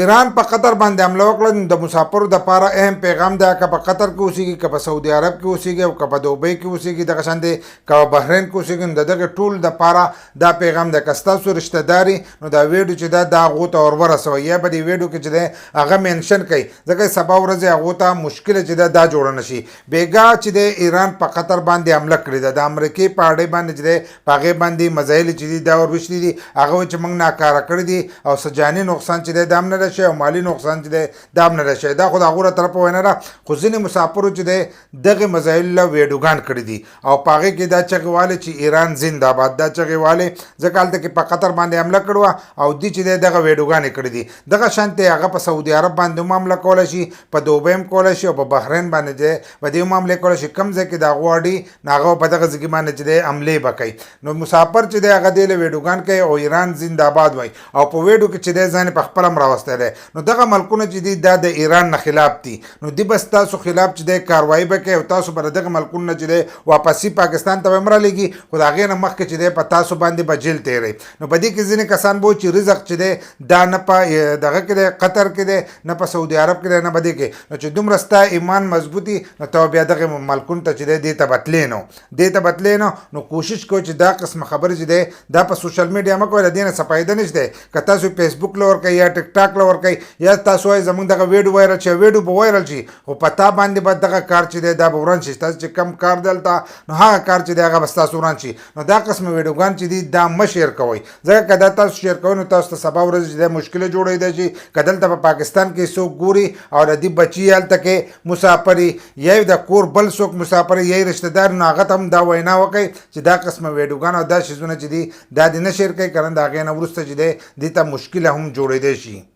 ایران په قطر باندې حمله وکړه. د مسافرو د پاره اهم پیغام دا که په قطر کې اوسېږي، که په سعودي عرب کې اوسېږي او که په دوبۍ کې اوسېږي، دغه شان دی که په بخرین کې اوسېږي، د دغه ټول د پاره دا پیغام دی. که ستاسو رشته داري نو دا ویډیو چې ده دا هغو ته ور ورسوئ، یا په دې ویډیو کې چې دی هغه مینشن کوي، ځکه سبا ورځې هغو ته مشکله چې ده دا جوړه نه شي. بېګا چې دی ایران په قطر باندې حمله کړې ده، د امریکې په اډې باندې چې دی په هغې باندې میزایل چې دي دا وربشلي دي، هغه وایي چې موږ ناکاره کړي دي او څه جاني نقصان چې دی دا هم نه رسوي او مالي نقصان چې دی دا هم نه رسوي. دا خو د هغو له طرفه وینا ده، خو ځینې مسافرو چې دی دغې میزایلو له ویډیوګان کړي دي او په هغې کې دا چغې والې چې ایران زنده‌باد، دا چغې والې ځکه هلته کې په قطر باندې حمله کړې وه او دوی چې دی دغه ویډیوګانې کړي دي. دغه شانتې هغه په سعودي عرب باندې هم حمله کولی شي، په دوبۍ هم کولی شي او په بخرین باندې دی په دې هم حملې کولی شي. کوم ځای کې د هغو اډې نو هغه په دغه ځای کې باندې چې دی حملې به کوي. نو مسافر چې دی هغه دې له ویډیوګان کوي او ایران زنده‌باد وایي او په ویډیو کې چې دی ځان یې په خپله هم راوستی دی. نو دغه ملکونه چې دي دا د ایران نه خلاف دي، نو دی به ستاسو خلاف چې دی کاروایي به کوي او تاسو به د دغه ملکونو نه چې دی واپسي پاکستان ته به هم رالېږي، خو د هغې نه مخکې چې دی په تاسو باندې به جیل تېروي. نو په دې کې ځینې کسان به وایي چې رزق چې دی دا نه په دغه کې دی قطر کې دی، نه په سعودي عرب کې دی، نه په دې کې. نو چې دومره ستا ایمان مضبوطي نو ته بیا دغه ملکونو ته چې دی دې ته بتلې نو دې ته بتلې نو نو کوشش کوئ چې دا قسمه خبرې چې دی دا په سوشل میډیا مه کوئ، له دې نه څه فایده نشته. که تاسو فیسبوک له ورکوئ یا ټیک ټاک له ورکوئ یا تاسو وایئ زموږ دغه ویډیو وایرل شي، ویډیو به وایرل شي خو په تا باندې به دغه کار چې دی دا به وران شي. ستاسو چې کم کار دی هلته نو هغه کار چې دی هغه به ستاسو وران شي. نو دا قسمه ویډیوګان چې دي دا مه شیر کوئ، ځکه که دا تاسو شیر کوئ نو تاسو ته سبا ورځ چې دی مشکله جوړېدی شي. که دلته په پاکستان کې څوک ګوري او د دې بچي هلته کې مسافري یا د کور بل څوک مسافري یا رشته دار، نو هغه ته هم دا وینا وکړئ چې دا قسمه ویډیوګان او دا شیزونه چې دي دا دې نه شیر کوئ، که نه د هغې نه وروسته چې دی دې ته مشکله هم جوړېدی شي.